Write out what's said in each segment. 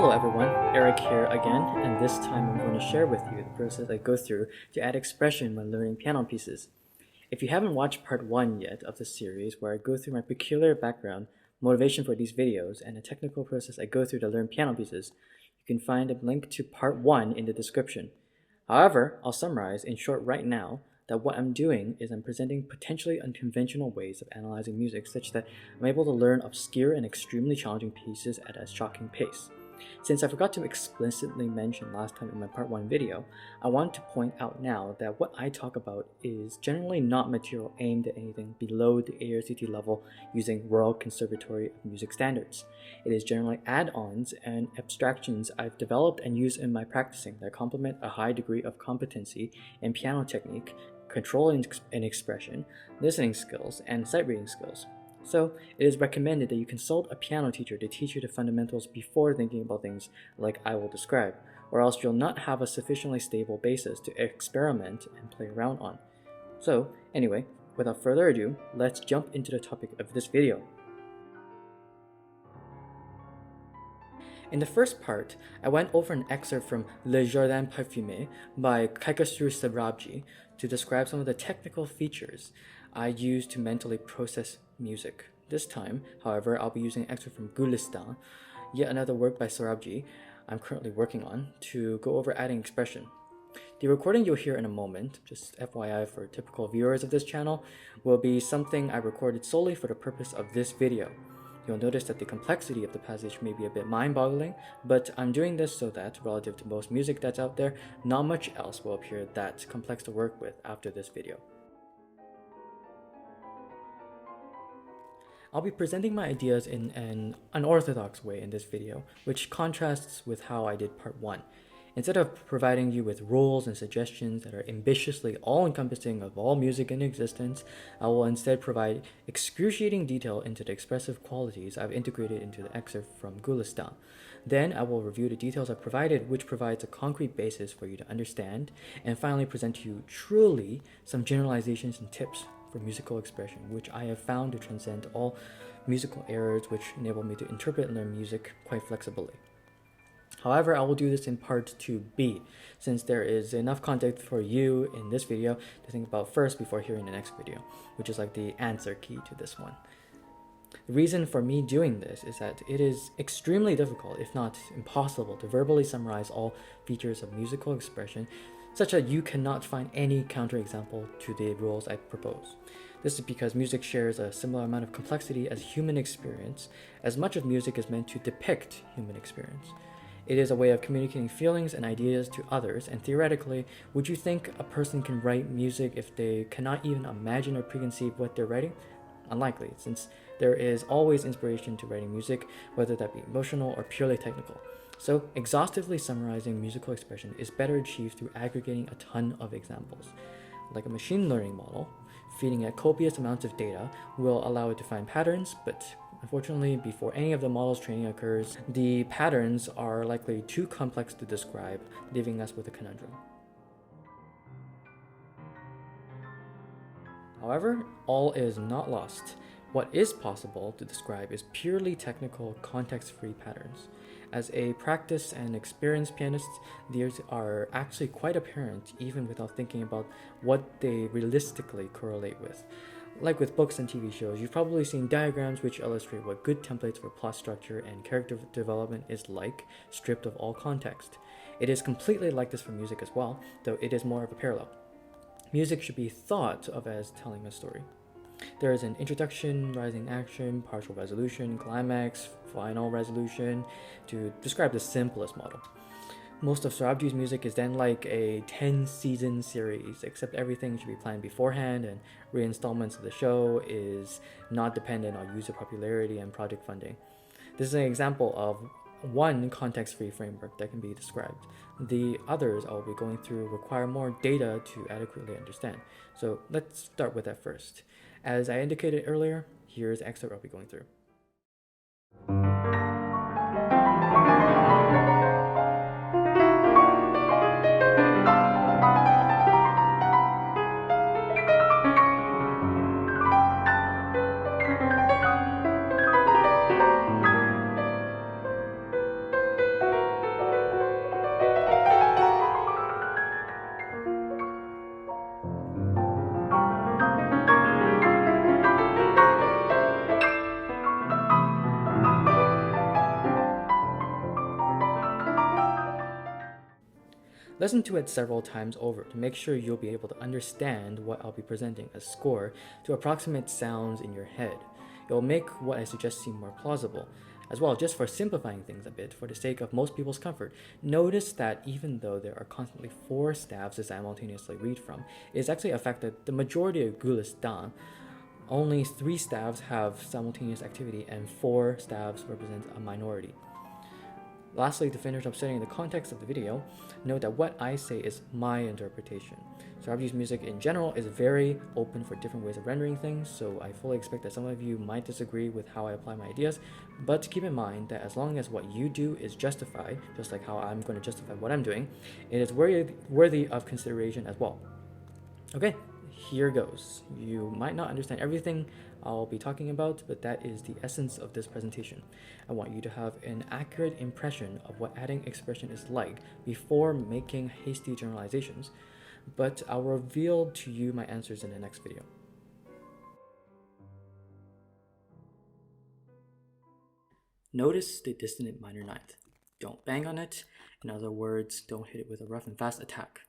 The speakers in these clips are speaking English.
Hello everyone, Eric here again, and this time I'm going to share with you the process I go through to add expression when learning piano pieces. If you haven't watched part 1 yet of this series, where I go through my peculiar background, motivation for these videos, and the technical process I go through to learn piano pieces, you can find a link to part 1 in the description. However, I'll summarize in short right now that what I'm doing is I'm presenting potentially unconventional ways of analyzing music such that I'm able to learn obscure and extremely challenging pieces at a shocking pace. Since I forgot to explicitly mention last time in my part 1 video, I want to point out now that what I talk about is generally not material aimed at anything below the ARCT level using World Conservatory of Music standards. It is generally add-ons and abstractions I've developed and used in my practicing that complement a high degree of competency in piano technique, control and expression, listening skills, and sight reading skills. So, it is recommended that you consult a piano teacher to teach you the fundamentals before thinking about things like I will describe, or else you'll not have a sufficiently stable basis to experiment and play around on. So, anyway, without further ado, let's jump into the topic of this video. In the first part, I went over an excerpt from Le Jardin Parfumé by Kaikasur Sarabji to describe some of the technical features I use to mentally process music. This time, however, I'll be using an excerpt from Gulistan, yet another work by Sarabji I'm currently working on, to go over adding expression. The recording you'll hear in a moment, just FYI for typical viewers of this channel, will be something I recorded solely for the purpose of this video. You'll notice that the complexity of the passage may be a bit mind-boggling, but I'm doing this so that, relative to most music that's out there, not much else will appear that complex to work with after this video. I'll be presenting my ideas in an unorthodox way in this video, which contrasts with how I did part 1. Instead of providing you with rules and suggestions that are ambitiously all-encompassing of all music in existence, I will instead provide excruciating detail into the expressive qualities I've integrated into the excerpt from Gulistan. Then I will review the details I've provided, which provides a concrete basis for you to understand, and finally present to you truly some generalizations and tips for musical expression, which I have found to transcend all musical errors, which enable me to interpret and learn music quite flexibly. However, I will do this in part 2b, since there is enough context for you in this video to think about first before hearing the next video, which is like the answer key to this one. The reason for me doing this is that it is extremely difficult, if not impossible, to verbally summarize all features of musical expression such that you cannot find any counterexample to the rules I propose. This is because music shares a similar amount of complexity as human experience, as much of music is meant to depict human experience. It is a way of communicating feelings and ideas to others, and theoretically, would you think a person can write music if they cannot even imagine or preconceive what they're writing? Unlikely, since there is always inspiration to writing music, whether that be emotional or purely technical. So, exhaustively summarizing musical expression is better achieved through aggregating a ton of examples. Like a machine learning model, feeding it copious amounts of data will allow it to find patterns, but unfortunately, before any of the model's training occurs, the patterns are likely too complex to describe, leaving us with a conundrum. However, all is not lost. What is possible to describe is purely technical, context-free patterns. As a practiced and experienced pianist, these are actually quite apparent even without thinking about what they realistically correlate with. Like with books and TV shows, you've probably seen diagrams which illustrate what good templates for plot structure and character development is like, stripped of all context. It is completely like this for music as well, though it is more of a parallel. Music should be thought of as telling a story. There is an introduction, rising action, partial resolution, climax, final resolution, to describe the simplest model. Most of Sarabji's music is then like a 10-season series, except everything should be planned beforehand, and reinstallments of the show is not dependent on user popularity and project funding. This is an example of one context-free framework that can be described. The others I will be going through require more data to adequately understand. So let's start with that first. As I indicated earlier, here's the excerpt I'll be going through. Listen to it several times over to make sure you'll be able to understand what I'll be presenting as score to approximate sounds in your head. It will make what I suggest seem more plausible. As well, just for simplifying things a bit, for the sake of most people's comfort, notice that even though there are constantly 4 staves to simultaneously read from, it is actually a fact that the majority of gulistan, only 3 staves have simultaneous activity and 4 staves represent a minority. Lastly, to finish up setting the context of the video, note that what I say is my interpretation. Sarabi's music in general is very open for different ways of rendering things, so I fully expect that some of you might disagree with how I apply my ideas, but keep in mind that as long as what you do is justified, just like how I'm going to justify what I'm doing, it is worthy of consideration as well. Okay, here goes. You might not understand everything I'll be talking about, but that is the essence of this presentation. I want you to have an accurate impression of what adding expression is like before making hasty generalizations, but I'll reveal to you my answers in the next video. Notice the dissonant minor ninth. Don't bang on it. In other words, don't hit it with a rough and fast attack.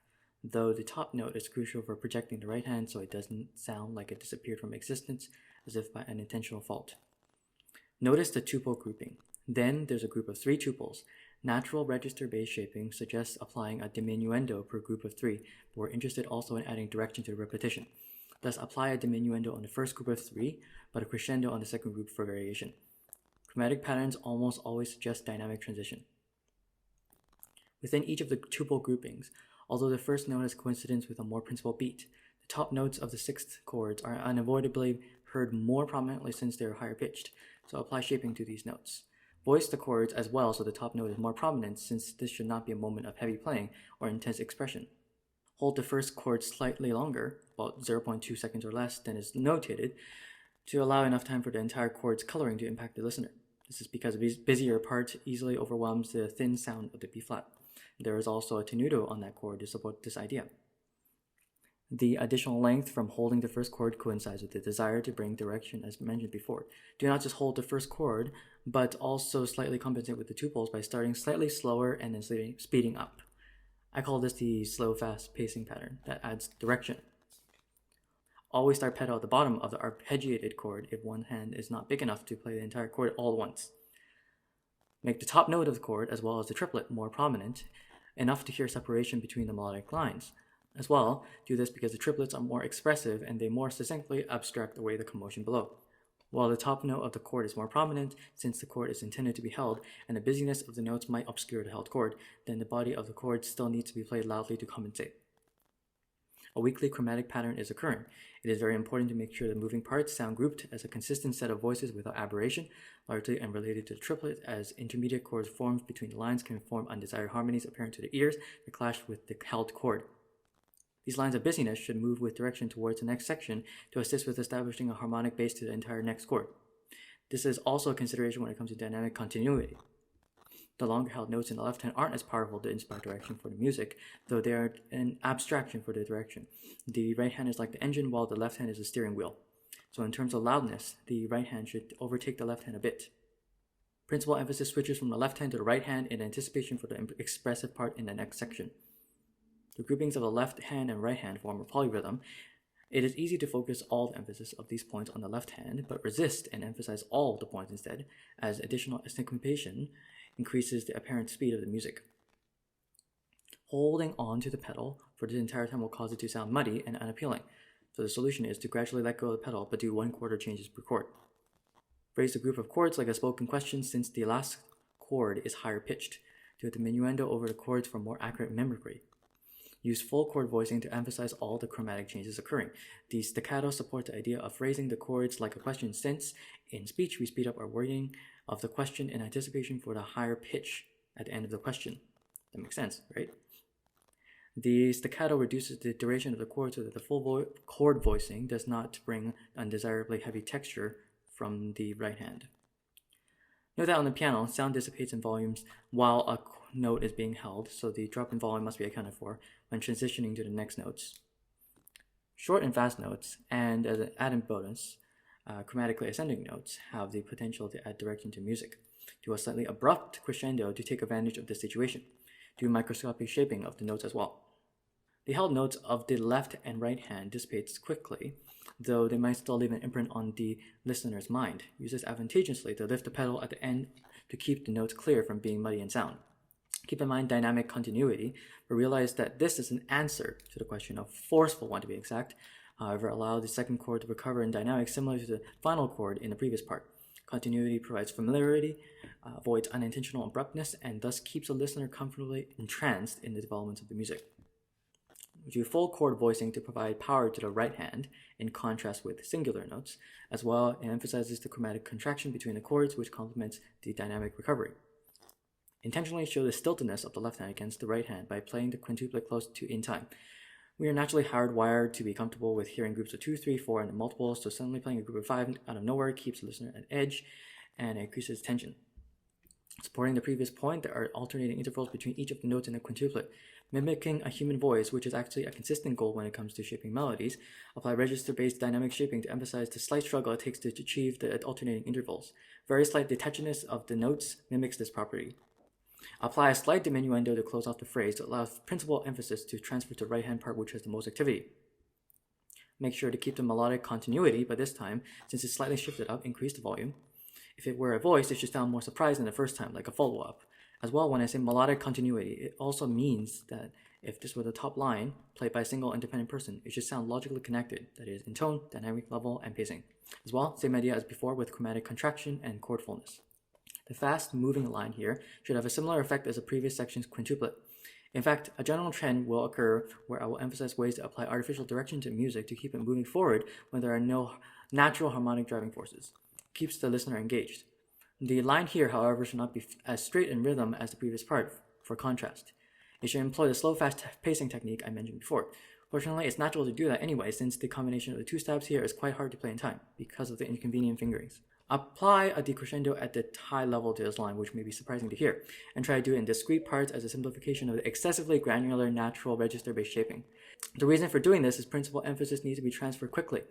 Though the top note is crucial for projecting the right hand so it doesn't sound like it disappeared from existence as if by an intentional fault. Notice the tuple grouping. Then there's a group of 3 tuples. Natural register-based shaping suggests applying a diminuendo per group of 3, but we're interested also in adding direction to the repetition. Thus apply a diminuendo on the first group of 3, but a crescendo on the second group for variation. Chromatic patterns almost always suggest dynamic transition. Within each of the tuple groupings, although the first note has coincidence with a more principal beat, the top notes of the 6th chords are unavoidably heard more prominently since they are higher pitched, so apply shaping to these notes. Voice the chords as well so the top note is more prominent, since this should not be a moment of heavy playing or intense expression. Hold the first chord slightly longer, about 0.2 seconds or less than is notated, to allow enough time for the entire chord's coloring to impact the listener. This is because a busier part easily overwhelms the thin sound of the B flat. There is also a tenuto on that chord to support this idea. The additional length from holding the first chord coincides with the desire to bring direction as mentioned before. Do not just hold the first chord, but also slightly compensate with the tuples by starting slightly slower and then speeding up. I call this the slow fast pacing pattern that adds direction. Always start pedal at the bottom of the arpeggiated chord if one hand is not big enough to play the entire chord all at once. Make the top note of the chord as well as the triplet more prominent, enough to hear separation between the melodic lines. As well, do this because the triplets are more expressive and they more succinctly abstract away the commotion below. While the top note of the chord is more prominent, since the chord is intended to be held and the busyness of the notes might obscure the held chord, then the body of the chord still needs to be played loudly to compensate. A weakly chromatic pattern is occurring. It is very important to make sure the moving parts sound grouped as a consistent set of voices without aberration, largely unrelated to the triplet, as intermediate chords formed between the lines can form undesired harmonies apparent to the ears that clash with the held chord. These lines of busyness should move with direction towards the next section to assist with establishing a harmonic base to the entire next chord. This is also a consideration when it comes to dynamic continuity. The longer held notes in the left hand aren't as powerful to inspire direction for the music, though they are an abstraction for the direction. The right hand is like the engine, while the left hand is the steering wheel. So in terms of loudness, the right hand should overtake the left hand a bit. Principal emphasis switches from the left hand to the right hand in anticipation for the expressive part in the next section. The groupings of the left hand and right hand form a polyrhythm. It is easy to focus all the emphasis of these points on the left hand, but resist and emphasize all the points instead, as additional syncopation increases the apparent speed of the music. Holding on to the pedal for the entire time will cause it to sound muddy and unappealing, so the solution is to gradually let go of the pedal but do 1/4 changes per chord. Phrase the group of chords like a spoken question since the last chord is higher pitched. Do a diminuendo over the chords for more accurate mimicry. Use full chord voicing to emphasize all the chromatic changes occurring. The staccato supports the idea of phrasing the chords like a question, since in speech we speed up our wording of the question in anticipation for the higher pitch at the end of the question. That makes sense, right? The staccato reduces the duration of the chord so that the full chord voicing does not bring undesirably heavy texture from the right hand. Note that on the piano, sound dissipates in volumes while a note is being held, so the drop in volume must be accounted for when transitioning to the next notes. Short and fast notes, and as an added bonus, chromatically ascending notes have the potential to add direction to music. Do a slightly abrupt crescendo to take advantage of this situation. do microscopic shaping of the notes as well. The held notes of the left and right hand dissipates quickly, though they might still leave an imprint on the listener's mind. Use this advantageously to lift the pedal at the end to keep the notes clear from being muddy in sound. Keep in mind dynamic continuity, but realize that this is an answer to the question of forceful one to be exact. However, allow the second chord to recover in dynamics similar to the final chord in the previous part. Continuity provides familiarity, avoids unintentional abruptness, and thus keeps the listener comfortably entranced in the development of the music. Do full chord voicing to provide power to the right hand, in contrast with singular notes. As well, it emphasizes the chromatic contraction between the chords, which complements the dynamic recovery. Intentionally show the stiltedness of the left hand against the right hand by playing the quintuplet close to in time. We are naturally hardwired to be comfortable with hearing groups of 2, 3, 4, and multiples, so suddenly playing a group of 5 out of nowhere keeps the listener at edge and increases tension. Supporting the previous point, there are alternating intervals between each of the notes in a quintuplet. Mimicking a human voice, which is actually a consistent goal when it comes to shaping melodies, apply register-based dynamic shaping to emphasize the slight struggle it takes to achieve the alternating intervals. Very slight detachedness of the notes mimics this property. Apply a slight diminuendo to close off the phrase to allow principal emphasis to transfer to the right-hand part, which has the most activity. Make sure to keep the melodic continuity, but this time, since it's slightly shifted up, increase the volume. If it were a voice, it should sound more surprised than the first time, like a follow-up. As well, when I say melodic continuity, it also means that if this were the top line, played by a single independent person, it should sound logically connected, that is, in tone, dynamic level, and pacing. As well, same idea as before with chromatic contraction and chord fullness. The fast-moving line here should have a similar effect as the previous section's quintuplet. In fact, a general trend will occur where I will emphasize ways to apply artificial direction to music to keep it moving forward when there are no natural harmonic driving forces. Keeps the listener engaged. The line here, however, should not be as straight in rhythm as the previous part, for contrast. It should employ the slow-fast pacing technique I mentioned before. Fortunately, it's natural to do that anyway, since the combination of the two stabs here is quite hard to play in time, because of the inconvenient fingerings. Apply a decrescendo at the high level to this line, which may be surprising to hear, and try to do it in discrete parts as a simplification of the excessively granular natural register-based shaping. The reason for doing this is principal emphasis needs to be transferred quickly.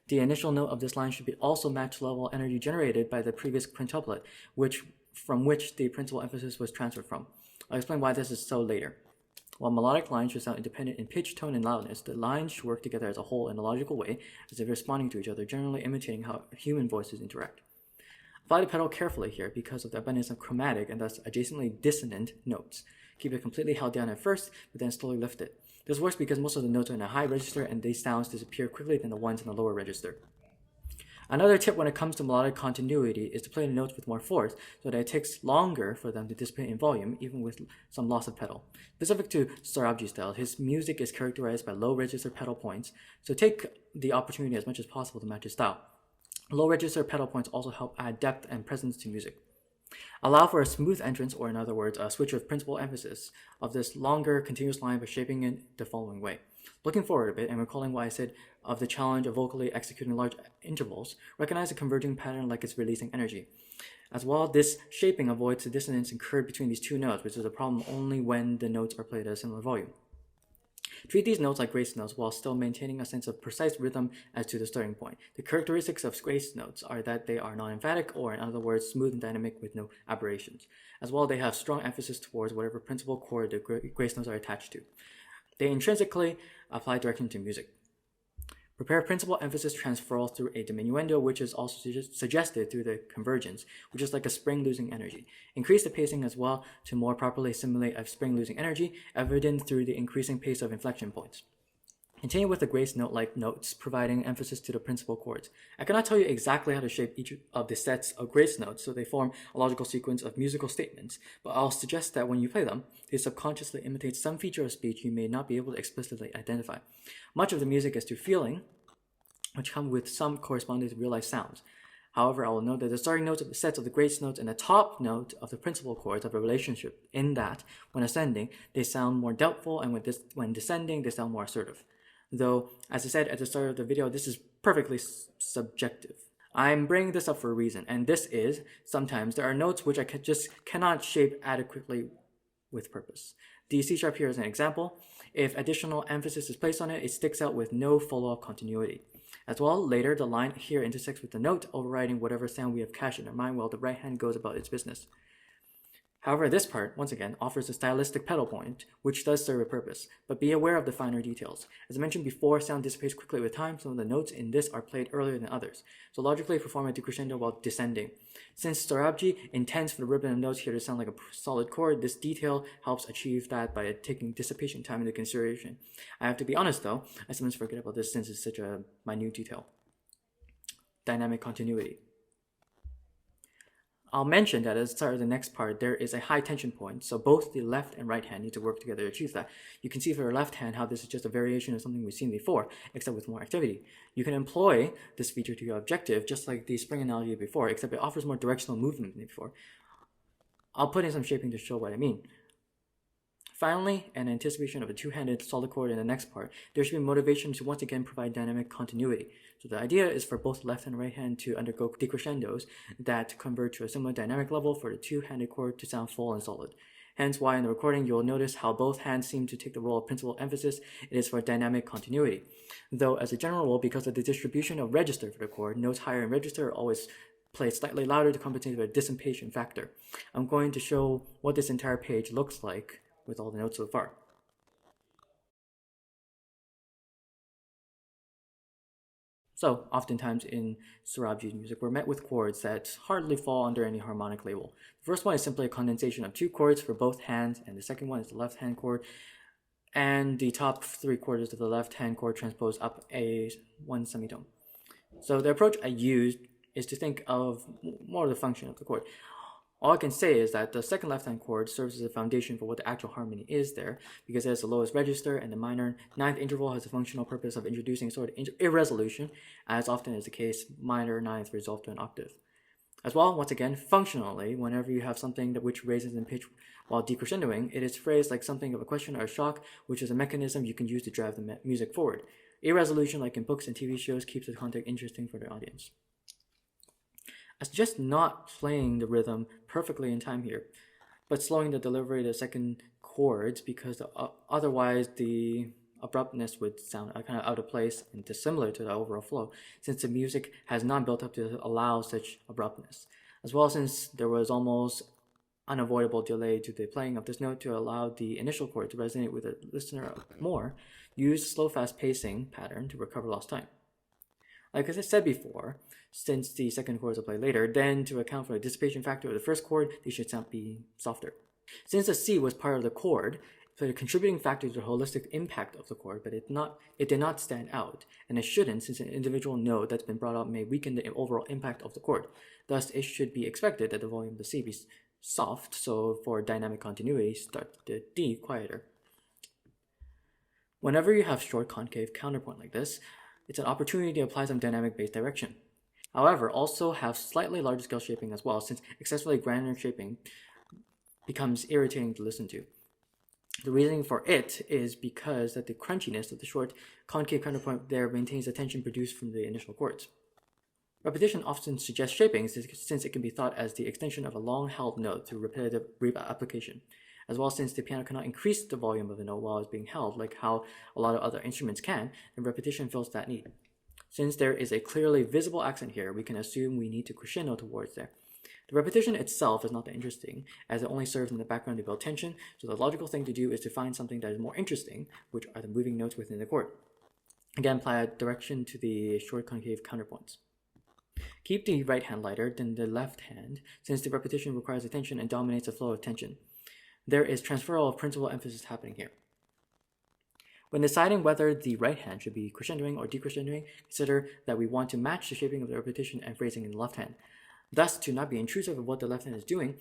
The initial note of this line should be also match level energy generated by the previous quintuplet, from which the principal emphasis was transferred from. I'll explain why this is so later. While melodic lines should sound independent in pitch, tone, and loudness, the lines should work together as a whole in a logical way, as if responding to each other, generally imitating how human voices interact. Apply the pedal carefully here because of the abundance of chromatic and thus adjacently dissonant notes. Keep it completely held down at first, but then slowly lift it. This works because most of the notes are in a high register and these sounds disappear quickly than the ones in the lower register. Another tip when it comes to melodic continuity is to play the notes with more force so that it takes longer for them to dissipate in volume, even with some loss of pedal. Specific to Sorabji's style, his music is characterized by low register pedal points, so take the opportunity as much as possible to match his style. Low register pedal points also help add depth and presence to music. Allow for a smooth entrance, or in other words, a switch of principal emphasis of this longer continuous line by shaping it the following way. Looking forward a bit and recalling what I said of the challenge of vocally executing large intervals, recognize a converging pattern like it's releasing energy. As well, this shaping avoids the dissonance incurred between these two notes, which is a problem only when the notes are played at a similar volume. Treat these notes like grace notes while still maintaining a sense of precise rhythm as to the starting point. The characteristics of grace notes are that they are non-emphatic, or in other words, smooth and dynamic with no aberrations. As well, they have strong emphasis towards whatever principal chord the grace notes are attached to. They intrinsically apply direction to music. Prepare principal emphasis transferal through a diminuendo, which is also suggested through the convergence, which is like a spring losing energy. Increase the pacing as well to more properly simulate a spring losing energy, evident through the increasing pace of inflection points. Continue with the grace note-like notes, providing emphasis to the principal chords. I cannot tell you exactly how to shape each of the sets of grace notes so they form a logical sequence of musical statements, but I'll suggest that when you play them, they subconsciously imitate some feature of speech you may not be able to explicitly identify. Much of the music is through feeling, which come with some corresponding to real-life sounds. However, I will note that the starting notes of the sets of the grace notes and the top note of the principal chords have a relationship in that, when ascending, they sound more doubtful, and when descending, they sound more assertive. Though, as I said at the start of the video, this is perfectly subjective. I'm bringing this up for a reason, and this is, sometimes there are notes which I just cannot shape adequately with purpose. The C sharp here is an example. If additional emphasis is placed on it, it sticks out with no follow-up continuity. As well, later, the line here intersects with the note, overriding whatever sound we have cached in our mind while the right hand goes about its business. However, this part, once again, offers a stylistic pedal point, which does serve a purpose, but be aware of the finer details. As I mentioned before, sound dissipates quickly with time. Some of the notes in this are played earlier than others, so logically perform a decrescendo while descending. Since Sorabji intends for the ribbon of notes here to sound like a solid chord, this detail helps achieve that by taking dissipation time into consideration. I have to be honest though, I sometimes forget about this since it's such a minute detail. Dynamic continuity. I'll mention that at the start of the next part, there is a high tension point, so both the left and right hand need to work together to achieve that. You can see for your left hand how this is just a variation of something we've seen before, except with more activity. You can employ this feature to your objective, just like the spring analogy before, except it offers more directional movement than before. I'll put in some shaping to show what I mean. Finally, in anticipation of a two-handed solid chord in the next part, there should be motivation to once again provide dynamic continuity. So the idea is for both left and right hand to undergo decrescendos that convert to a similar dynamic level for the two-handed chord to sound full and solid. Hence why in the recording you'll notice how both hands seem to take the role of principal emphasis. It is for dynamic continuity. Though as a general rule, because of the distribution of register for the chord, notes higher in register are always played slightly louder to compensate for a dissipation factor. I'm going to show what this entire page looks like with all the notes so far. So, oftentimes in Sorabji's music, we're met with chords that hardly fall under any harmonic label. The first one is simply a condensation of two chords for both hands, and the second one is the left hand chord, and the top three quarters of the left hand chord transpose up one semitone. So the approach I used is to think of more of the function of the chord. All I can say is that the second left-hand chord serves as a foundation for what the actual harmony is there, because it has the lowest register, and the minor ninth interval has the functional purpose of introducing sort of irresolution, as often is the case, minor ninth resolved to an octave. As well, once again, functionally, whenever you have something which raises in pitch while decrescendoing, it is phrased like something of a question or a shock, which is a mechanism you can use to drive the music forward. Irresolution, like in books and TV shows, keeps the content interesting for the audience. I suggest not playing the rhythm perfectly in time here, but slowing the delivery of the second chords, because otherwise the abruptness would sound kind of out of place and dissimilar to the overall flow, since the music has not built up to allow such abruptness. As well, since there was almost unavoidable delay to the playing of this note to allow the initial chord to resonate with the listener more, use slow-fast pacing pattern to recover lost time. Like as I said before, since the second chords are played later, then to account for the dissipation factor of the first chord, they should be softer. Since the C was part of the chord, it played a contributing factor to the holistic impact of the chord, but it did not stand out, and it shouldn't, since an individual note that's been brought up may weaken the overall impact of the chord. Thus, it should be expected that the volume of the C be soft, so for dynamic continuity, start the D quieter. Whenever you have short concave counterpoint like this, it's an opportunity to apply some dynamic bass direction. However, also have slightly larger scale shaping as well, since excessively granular shaping becomes irritating to listen to. The reasoning for it is because that the crunchiness of the short concave counterpoint there maintains the tension produced from the initial chords. Repetition often suggests shaping, since it can be thought as the extension of a long-held note through repetitive application. As well, since the piano cannot increase the volume of the note while it's being held, like how a lot of other instruments can, then repetition fills that need. Since there is a clearly visible accent here, we can assume we need to crescendo towards there. The repetition itself is not that interesting, as it only serves in the background to build tension, so the logical thing to do is to find something that is more interesting, which are the moving notes within the chord. Again, apply a direction to the short concave counterpoints. Keep the right hand lighter than the left hand, since the repetition requires attention and dominates the flow of tension. There is transferal of principal emphasis happening here. When deciding whether the right hand should be crescendoing or decrescendoing, consider that we want to match the shaping of the repetition and phrasing in the left hand. Thus, to not be intrusive of what the left hand is doing,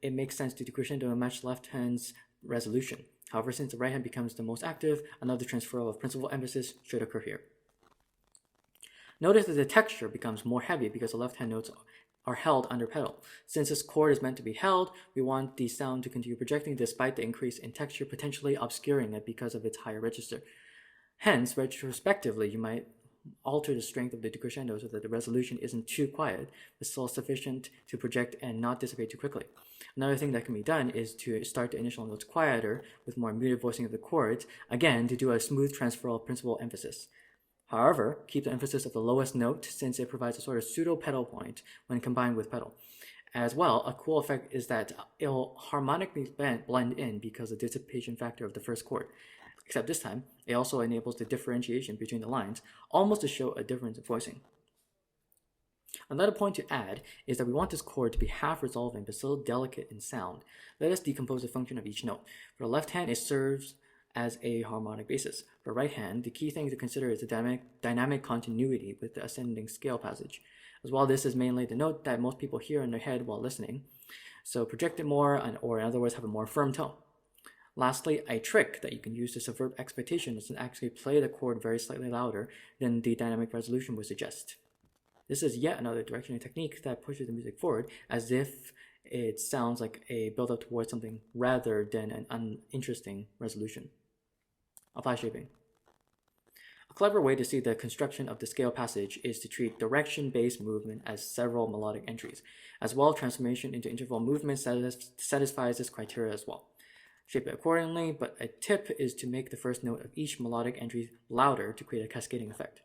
it makes sense to decrescendo and match left hand's resolution. However, since the right hand becomes the most active, another transferal of principal emphasis should occur here. Notice that the texture becomes more heavy because the left hand notes are held under pedal. Since this chord is meant to be held, we want the sound to continue projecting despite the increase in texture potentially obscuring it because of its higher register. Hence, retrospectively, you might alter the strength of the decrescendo so that the resolution isn't too quiet, but still sufficient to project and not dissipate too quickly. Another thing that can be done is to start the initial notes quieter with more muted voicing of the chords, again to do a smooth transfer of principal emphasis. However, keep the emphasis of the lowest note since it provides a sort of pseudo pedal point when combined with pedal. As well, a cool effect is that it'll harmonically blend in because of the dissipation factor of the first chord. Except this time, it also enables the differentiation between the lines, almost to show a difference in voicing. Another point to add is that we want this chord to be half resolving but still delicate in sound. Let us decompose the function of each note. For the left hand, it serves as a harmonic basis. For the right hand, the key thing to consider is the dynamic continuity with the ascending scale passage. As well, this is mainly the note that most people hear in their head while listening, so project it more, or in other words, have a more firm tone. Lastly, a trick that you can use to subvert expectation is to actually play the chord very slightly louder than the dynamic resolution would suggest. This is yet another directional technique that pushes the music forward as if it sounds like a build-up towards something rather than an uninteresting resolution. Apply shaping. A clever way to see the construction of the scale passage is to treat direction-based movement as several melodic entries. As well, transformation into interval movement satisfies this criteria as well. Shape it accordingly, but a tip is to make the first note of each melodic entry louder to create a cascading effect.